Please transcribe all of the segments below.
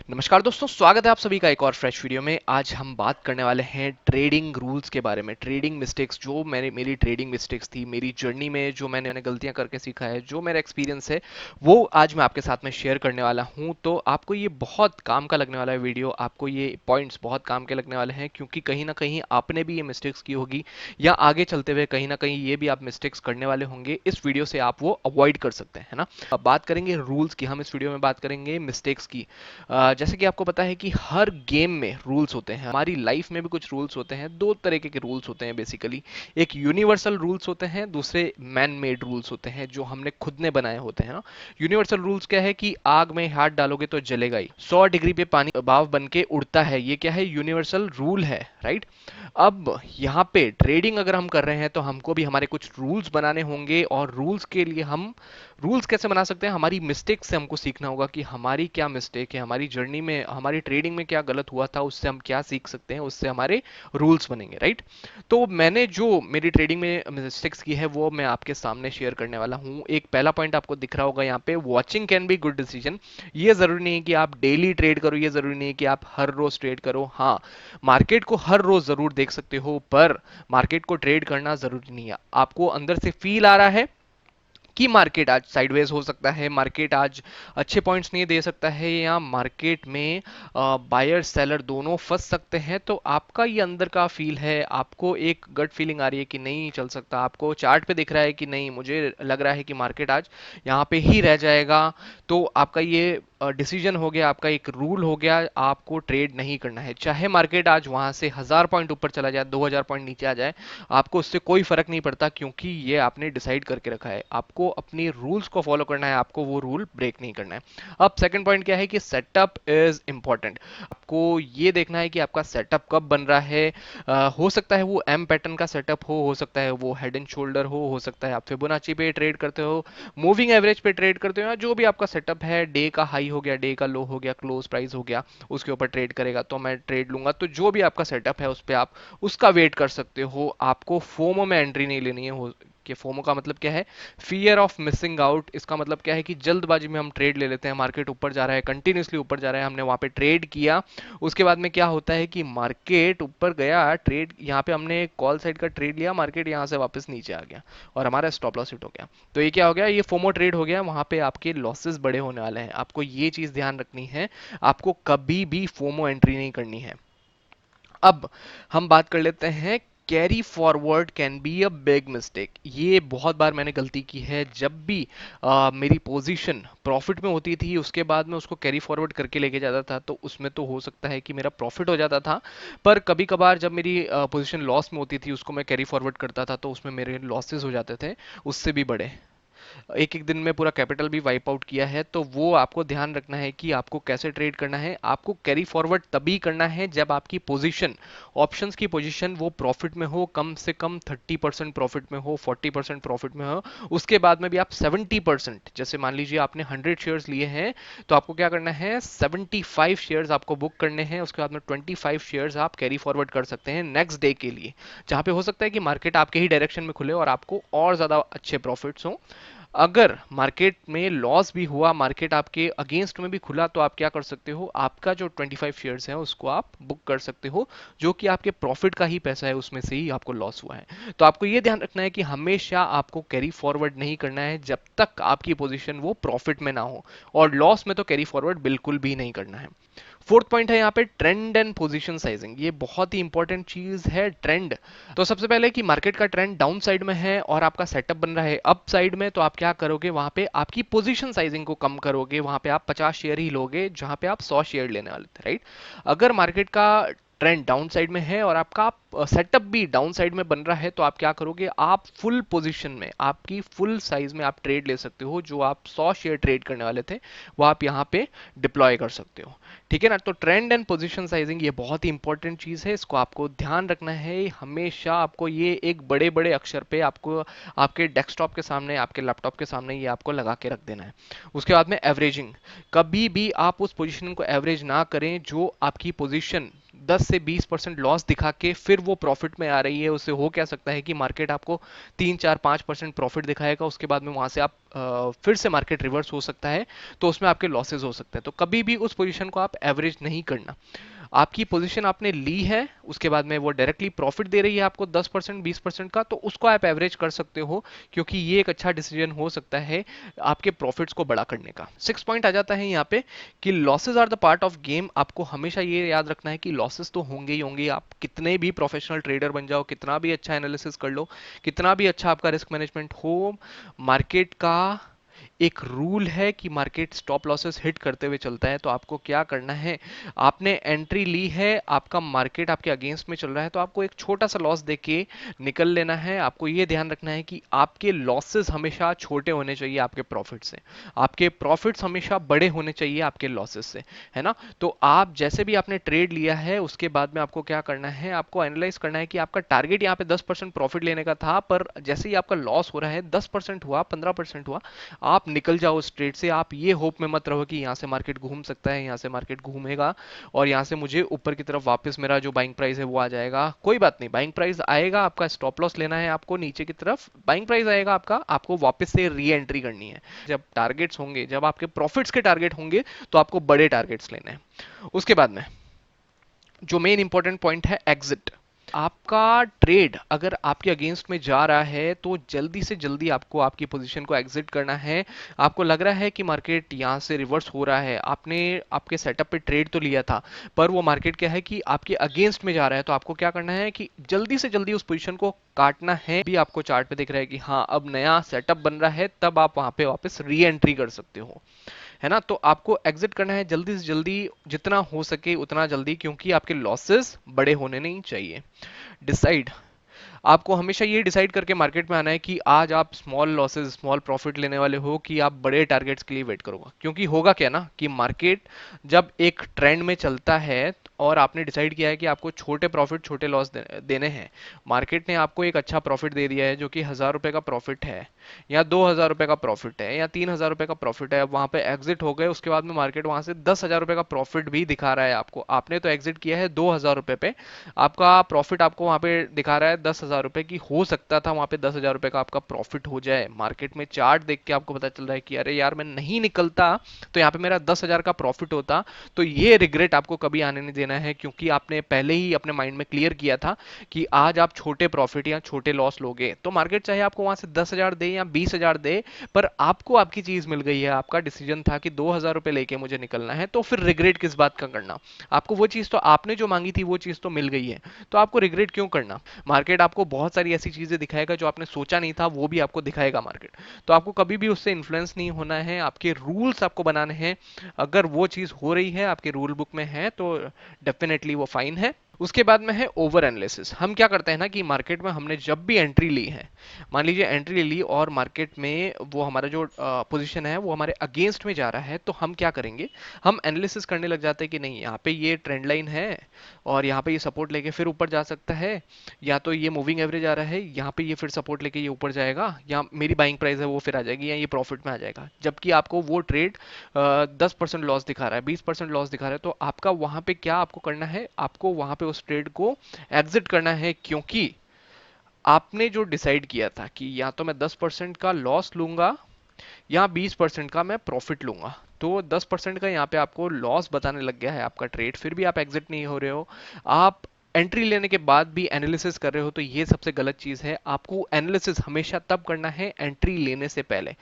नमस्कार दोस्तों, स्वागत है आप सभी का एक और फ्रेश वीडियो में। आज हम बात करने वाले हैं ट्रेडिंग रूल्स के बारे में। ट्रेडिंग मिस्टेक्स, जो मेरी ट्रेडिंग मिस्टेक्स थी, मेरी जर्नी में जो मैंने गलतियां करके सीखा है, जो मेरा एक्सपीरियंस है, वो आज मैं आपके साथ में शेयर करने वाला हूं। तो आपको ये बहुत काम का लगने वाला है वीडियो, आपको ये पॉइंट्स बहुत काम के लगने वाले हैं, क्योंकि कहीं ना कहीं आपने भी ये मिस्टेक्स की होगी या आगे चलते हुए कहीं ना कहीं ये भी आप मिस्टेक्स करने वाले होंगे। इस वीडियो से आप वो अवॉइड कर सकते हैं, है ना। अब बात करेंगे रूल्स की, हम इस वीडियो में बात करेंगे मिस्टेक्स की। जैसे कि आपको पता है कि हर गेम में रूल्स होते हैं, हमारी लाइफ में भी कुछ रूल्स होते हैं। दो तरीके के रूल्स होते हैं बेसिकली। एक यूनिवर्सल रूल्स होते हैं, दूसरे मैन मेड रूल्स होते हैं जो हमने खुद ने बनाए होते हैं ना। यूनिवर्सल रूल्स क्या है कि आग में हाथ डालोगे तो जलेगा ही, 100 डिग्री पे पानी भाव बन के उड़ता है, ये क्या है, यूनिवर्सल रूल है, राइट। अब यहाँ पे ट्रेडिंग अगर हम कर रहे हैं तो हमको भी हमारे कुछ रूल्स बनाने होंगे, और रूल्स के लिए हम रूल्स कैसे बना सकते हैं, हमारी मिस्टेक से हमको सीखना होगा कि हमारी क्या मिस्टेक है, हमारी जर्नी में, हमारी ट्रेडिंग में क्या गलत हुआ था, उससे हम क्या सीख सकते हैं, उससे हमारे रूल्स बनेंगे, राइट। तो मैंने जो मेरी ट्रेडिंग में मिस्टेक्स की है वो मैं आपके सामने शेयर करने वाला हूँ। एक पहला पॉइंट आपको दिख रहा होगा यहाँ पे, watching can be good decision. ये जरूरी नहीं है कि आप डेली ट्रेड करो, ये जरूरी नहीं है कि आप हर रोज ट्रेड करो। हाँ, मार्केट को हर रोज जरूर देख सकते हो, पर मार्केट को ट्रेड करना जरूरी नहीं है। आपको अंदर से फील आ रहा है कि मार्केट आज साइडवेज हो सकता है, मार्केट आज अच्छे पॉइंट्स नहीं दे सकता है, या मार्केट में बायर सेलर दोनों फंस सकते हैं, तो आपका ये अंदर का फील है, आपको एक गट फीलिंग आ रही है कि नहीं चल सकता, आपको चार्ट पे दिख रहा है कि नहीं, मुझे लग रहा है कि मार्केट आज यहाँ पे ही रह जाएगा, तो आपका ये डिसीजन हो गया, आपका एक रूल हो गया, आपको ट्रेड नहीं करना है। चाहे मार्केट आज वहां से 1000 पॉइंट ऊपर चला जाए, 2000 पॉइंट नीचे आ जाए, आपको उससे कोई फर्क नहीं पड़ता, क्योंकि ये आपने डिसाइड करके रखा है। आपको अपनी रूल्स को फॉलो करना है, आपको वो रूल ब्रेक नहीं करना है। अब सेकंड पॉइंट क्या है कि सेटअप इज इंपॉर्टेंट। आपको ये देखना है कि आपका सेटअप कब बन रहा है। हो सकता है वो एम पैटर्न का सेटअप हो सकता है वो हेड एंड शोल्डर हो सकता है आप फिबोनाची पे ट्रेड करते हो, मूविंग एवरेज पे ट्रेड करते हो, या जो भी आपका सेटअप है, डे का हाई हो गया, डे का लो हो गया, क्लोज प्राइस हो गया, उसके ऊपर ट्रेड करेगा तो मैं ट्रेड लूंगा। तो जो भी आपका सेटअप है उस पर आप उसका वेट कर सकते हो। आपको फोमो में एंट्री नहीं लेनी है। हो कि फोमो का मतलब क्या है, फियर ऑफ मिसिंग आउट। इसका मतलब क्या है कि जल्दबाजी में हम ट्रेड ले लेते हैं, मार्केट ऊपर जा रहा है, कंटिन्यूसली ऊपर जा रहा है, हमने वहां पे ट्रेड किया, उसके बाद में क्या होता है कि मार्केट ऊपर गया, ट्रेड यहाँ पे हमने कॉल साइड का ट्रेड लिया, मार्केट यहाँ से वापस नीचे आ गया और हमारा स्टॉप लॉस हिट हो गया। तो ये क्या हो गया, ये फोमो ट्रेड हो गया, वहां पे आपके लॉसेस बड़े होने वाले हैं। आपको ये चीज ध्यान रखनी है, आपको कभी भी फोमो एंट्री नहीं करनी है। अब हम बात कर लेते हैं, carry forward can be a big mistake. ये बहुत बार मैंने गलती की है। जब भी मेरी पोजीशन प्रॉफिट में होती थी, उसके बाद में उसको कैरी फॉरवर्ड करके लेके जाता था, तो उसमें तो हो सकता है कि मेरा प्रॉफिट हो जाता था, पर कभी कभार जब मेरी पोजीशन लॉस में होती थी, उसको मैं कैरी फॉरवर्ड करता था, तो उसमें मेरे लॉसेस हो जाते थे, उससे भी बड़े। एक एक दिन में पूरा कैपिटल भी वाइप आउट किया है। तो वो आपको ध्यान रखना है कि आपको कैसे ट्रेड करना है। आपको कैरी फॉरवर्ड तभी करना है जब आपकी पोजीशन, ऑप्शंस की पोजीशन, वो प्रॉफिट में हो, कम से कम 30% प्रॉफिट में हो, 40% प्रॉफिट में हो। उसके बाद में भी आप 70%, जैसे मान लीजिए आपने 100 शेयर्स लिए हैं, तो आपको क्या करना है, 75 शेयर्स आपको बुक करने हैं, उसके बाद में 25 शेयर्स आप कैरी फॉरवर्ड कर सकते हैं नेक्स्ट डे के लिए, जहां पे हो सकता है कि मार्केट आपके ही डायरेक्शन में खुले और आपको और ज्यादा अच्छे प्रॉफिट्स हो। अगर मार्केट में लॉस भी हुआ, मार्केट आपके अगेंस्ट में भी खुला, तो आप क्या कर सकते हो, आपका जो 25 शेयर्स है उसको आप बुक कर सकते हो, जो कि आपके प्रॉफिट का ही पैसा है, उसमें से ही आपको लॉस हुआ है। तो आपको यह ध्यान रखना है कि हमेशा आपको कैरी फॉरवर्ड नहीं करना है जब तक आपकी पोजीशन वो प्रॉफिट में ना हो, और लॉस में तो कैरी फॉरवर्ड बिल्कुल भी नहीं करना है। फोर्थ पॉइंट है यहाँ पे, ट्रेंड एंड पोजीशन साइजिंग। ये बहुत ही इंपॉर्टेंट चीज है, ट्रेंड। तो सबसे पहले कि मार्केट का ट्रेंड डाउन साइड में है और आपका सेटअप बन रहा है अप साइड में, तो आप क्या करोगे, वहां पे आपकी पोजीशन साइजिंग को कम करोगे, वहां पे आप 50 शेयर ही लोगे जहां पे आप 100 शेयर लेने वाले थे, राइट। अगर मार्केट का ट्रेंड डाउन साइड में है और आपका सेटअप भी डाउन साइड में बन रहा है, तो आप क्या करोगे, आप फुल पोजीशन में, आपकी फुल साइज में आप ट्रेड ले सकते हो। जो आप 100 शेयर ट्रेड करने वाले थे वो आप यहाँ पे डिप्लॉय कर सकते हो, ठीक है ना। तो ट्रेंड एंड पोजीशन साइजिंग ये बहुत ही इंपॉर्टेंट चीज है, इसको आपको ध्यान रखना है हमेशा। आपको ये एक बड़े बड़े अक्षर पे आपको आपके डेस्कटॉप के सामने, आपके लैपटॉप के सामने ये आपको लगा के रख देना है। उसके बाद में एवरेजिंग, कभी भी आप उस पोजीशन को एवरेज ना करें जो आपकी पोजीशन 10 से 20% लॉस दिखा के फिर वो प्रॉफिट में आ रही है, उससे हो क्या सकता है कि मार्केट आपको 3 4 5% प्रॉफिट दिखाएगा, उसके बाद में वहां से आप फिर से मार्केट रिवर्स हो सकता है, तो उसमें आपके लॉसेज हो सकते हैं। तो कभी भी उस पोजीशन को आप एवरेज नहीं करना। आपकी पोजीशन आपने ली है, उसके बाद में वो डायरेक्टली प्रॉफिट दे रही है आपको 10% 20% का, तो उसको आप एवरेज कर सकते हो, क्योंकि ये एक अच्छा डिसीजन हो सकता है आपके प्रॉफिट्स को बड़ा करने का। 6 पॉइंट आ जाता है यहाँ पे कि losses are the part of game. आपको हमेशा ये याद रखना है कि लॉसेस तो होंगे ही होंगे, आप कितने भी प्रोफेशनल ट्रेडर बन जाओ, कितना भी अच्छा एनालिसिस कर लो, कितना भी अच्छा आपका रिस्क मैनेजमेंट हो, मार्केट का एक रूल है कि मार्केट स्टॉप लॉसेस हिट करते हुए चलता है। तो आपको क्या करना है, आपने एंट्री ली है, आपका मार्केट आपके अगेंस्ट में चल रहा है, तो आपको एक छोटा सा लॉस देके निकल लेना है। आपको ये ध्यान रखना है कि आपके लॉसेस हमेशा छोटे होने चाहिए आपके प्रॉफिट से, आपके प्रॉफिट्स हमेशा बड़े होने चाहिए आपके लॉसेस से, है ना। तो आप जैसे भी आपने ट्रेड लिया है, उसके बाद में आपको क्या करना है, आपको एनालाइज करना है कि आपका टारगेट यहाँ पे 10% प्रॉफिट लेने का था, पर जैसे ही आपका लॉस हो रहा है, 10% हुआ, 15% हुआ, आप निकल जाओ उस ट्रेड से। आप ये होप में मत रहो कि यहाँ से मार्केट घूम सकता है, यहाँ से मार्केट घूमेगा और यहाँ से मुझे ऊपर की तरफ वापस मेरा जो बाइंग प्राइस है वो आ जाएगा। कोई बात नहीं, बाइंग प्राइस आएगा, आपका स्टॉप लॉस लेना है, आपको नीचे की तरफ बाइंग प्राइस आएगा आपका, आपको वापस से री एंट्री करनी है। जब टारगेट्स होंगे, जब आपके प्रॉफिट्स के टारगेट होंगे, तो आपको बड़े टारगेट्स लेने हैं। उसके बाद में जो मेन इंपॉर्टेंट पॉइंट है, एग्जिट। आपका ट्रेड अगर आपके अगेंस्ट में जा रहा है, तो जल्दी से जल्दी आपको आपकी पोजीशन को एग्जिट करना है। आपको लग रहा है कि मार्केट यहां से रिवर्स हो रहा है, आपने आपके सेटअप पे ट्रेड तो लिया था, पर वो मार्केट क्या है कि आपके अगेंस्ट में जा रहा है, तो आपको क्या करना है कि जल्दी से जल्दी उस पोजीशन को काटना है। भी आपको चार्ट पे दिख रहा है कि हाँ अब नया सेटअप बन रहा है, तब आप वहां पे वापस री एंट्री कर सकते हो, है ना। तो आपको एग्जिट करना है जल्दी से जल्दी, जितना हो सके उतना जल्दी, क्योंकि आपके लॉसेस बड़े होने नहीं चाहिए। डिसाइड, आपको हमेशा ये डिसाइड करके मार्केट में आना है कि आज आप स्मॉल लॉसेस स्मॉल प्रॉफिट लेने वाले हो, कि आप बड़े टारगेट्स के लिए वेट करोगे। क्योंकि होगा क्या ना कि मार्केट जब एक ट्रेंड में चलता है और आपने डिसाइड किया है कि आपको छोटे प्रॉफिट छोटे लॉस देने हैं, मार्केट ने आपको एक अच्छा प्रॉफिट दे दिया है जो कि 1,000 रुपए का प्रॉफिट है, या 2,000 रुपए का प्रॉफिट है, या 3,000 रुपए का प्रॉफिट है, अब वहां पे एग्जिट हो गए, उसके बाद में मार्केट वहां से 10,000 रुपए का प्रॉफिट भी दिखा रहा है आपको। आपने तो एग्जिट किया है 2,000 रुपए पे, आपका प्रॉफिट आपको वहां पे दिखा रहा है 10,000 रुपए की। हो सकता था वहां पे 10,000 रुपए का आपका प्रॉफिट हो जाए, मार्केट में चार्ट देख के आपको पता चल रहा है कि अरे यार मैं नहीं निकलता तो यहाँ पे मेरा 10,000 का प्रॉफिट होता। तो ये रिग्रेट आपको कभी आने नहीं देना है, क्योंकि आपने पहले ही अपने माइंड में क्लियर किया था कि आज आप छोटे प्रॉफिट या छोटे लॉस लोगे। तो मार्केट चाहे आपको वहां से 10,000 दे या 20,000 दे, पर आपको आपकी चीज मिल गई है, आपका डिसीजन था कि 2,000 रुपए लेके मुझे निकलना है, तो फिर रिग्रेट किस बात का करना। आपको वो चीज तो आपने जो मांगी थी वो चीज तो मिल गई है, तो आपको रिग्रेट क्यों करना। मार्केट आपको बहुत सारी ऐसी चीजें दिखाएगा जो आपने सोचा नहीं था, वो भी आपको दिखाएगा मार्केट। तो आपको कभी भी उससे इन्फ्लुएंस नहीं होना है, आपके रूल्स आपको बनाने हैं। अगर वो चीज हो रही है, आपके रूल बुक में है, तो डेफिनेटली वो फाइन है। उसके बाद में है ओवर एनालिसिस। हम क्या करते हैं ना कि मार्केट में हमने जब भी एंट्री ली है, मान लीजिए एंट्री ली और मार्केट में वो हमारा जो पोजीशन है वो हमारे अगेंस्ट में जा रहा है, तो हम क्या करेंगे, हम एनालिसिस करने लग जाते हैं कि नहीं यहाँ पे ये ट्रेंड लाइन है और यहाँ पे ये सपोर्ट लेके फिर ऊपर जा सकता है, या तो ये मूविंग एवरेज आ रहा है, यहाँ पे ये फिर सपोर्ट लेके ये ऊपर जाएगा, या मेरी बाइंग प्राइस है वो फिर आ जाएगी, या ये प्रॉफिट में आ जाएगा। जबकि आपको वो ट्रेड 10% लॉस दिखा रहा है, 20% लॉस दिखा रहा है, तो आपका वहां पे क्या आपको करना है, आपको वहां पे उस ट्रेड को एग्जिट करना है। क्योंकि आपने जो डिसाइड किया था कि या तो मैं 10% का लॉस लूंगा या 20% का मैं प्रॉफिट लूंगा, तो 10% का यहाँ पे आपको लॉस बताने लग गया है आपका ट्रेड, फिर भी आप एग्जिट नहीं हो रहे हो, आप एंट्री लेने के बाद भी एनालिसिस कर रहे हो, तो ये सबसे गलत चीज है। आपको एनालिसिस हमेशा तब करना है एंट्री लेने से पहले।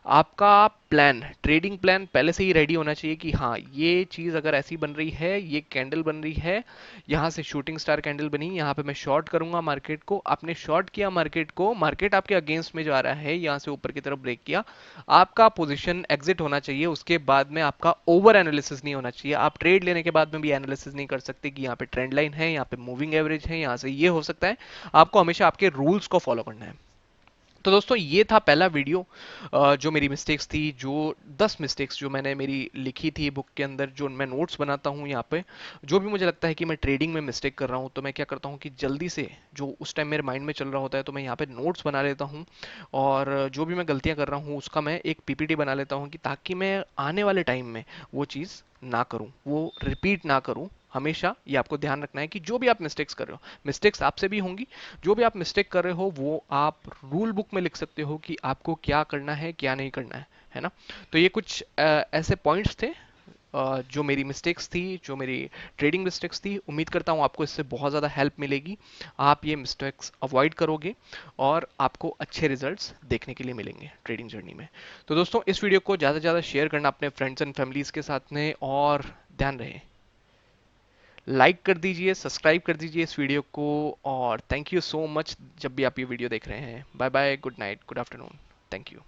आपका प्लान, ट्रेडिंग प्लान पहले से ही रेडी होना चाहिए कि हाँ ये चीज अगर ऐसी बन रही है, ये कैंडल बन रही है, यहाँ से शूटिंग स्टार कैंडल बनी, यहाँ पे मैं शॉर्ट करूंगा मार्केट को। आपने शॉर्ट किया मार्केट को, मार्केट आपके अगेंस्ट में जा रहा है, यहाँ से ऊपर की तरफ ब्रेक किया, आपका पोजीशन एग्जिट होना चाहिए। उसके बाद में आपका ओवर एनालिसिस नहीं होना चाहिए। आप ट्रेड लेने के बाद में भी एनालिसिस नहीं कर सकते कि यहाँ पे ट्रेंड लाइन है, यहाँ पे मूविंग एवरेज है, यहाँ से ये हो सकता है। आपको हमेशा आपके रूल्स को फॉलो करना है। तो दोस्तों ये था पहला वीडियो, जो मेरी मिस्टेक्स थी, जो 10 मिस्टेक्स जो मैंने मेरी लिखी थी बुक के अंदर, जो मैं नोट्स बनाता हूँ यहाँ पे, जो भी मुझे लगता है कि मैं ट्रेडिंग में मिस्टेक कर रहा हूँ, तो मैं क्या करता हूँ कि जल्दी से, जो उस टाइम मेरे माइंड में चल रहा होता है, तो मैं यहाँ पे नोट्स बना लेता हूँ, और जो भी मैं गलतियाँ कर रहा हूँ उसका मैं एक पीपीटी बना लेता हूँ, कि ताकि मैं आने वाले टाइम में वो चीज़ ना करूं, वो रिपीट ना करूं, हमेशा ये आपको ध्यान रखना है कि जो भी आप मिस्टेक्स कर रहे हो, मिस्टेक्स आपसे भी होंगी, जो भी आप मिस्टेक कर रहे हो वो आप रूल बुक में लिख सकते हो कि आपको क्या करना है क्या नहीं करना है ना। तो ये कुछ ऐसे पॉइंट्स थे जो मेरी मिस्टेक्स थी, जो मेरी ट्रेडिंग मिस्टेक्स थी। उम्मीद करता हूँ आपको इससे बहुत ज़्यादा हेल्प मिलेगी, आप ये मिस्टेक्स अवॉइड करोगे और आपको अच्छे रिजल्ट्स देखने के लिए मिलेंगे ट्रेडिंग जर्नी में। तो दोस्तों इस वीडियो को ज़्यादा से ज़्यादा शेयर करना अपने फ्रेंड्स एंड फैमिलीज़ के साथ में, और ध्यान रहे लाइक कर दीजिए, सब्सक्राइब कर दीजिए इस वीडियो को। और थैंक यू सो मच जब भी आप ये वीडियो देख रहे हैं। Bye bye, good night, good afternoon, thank you.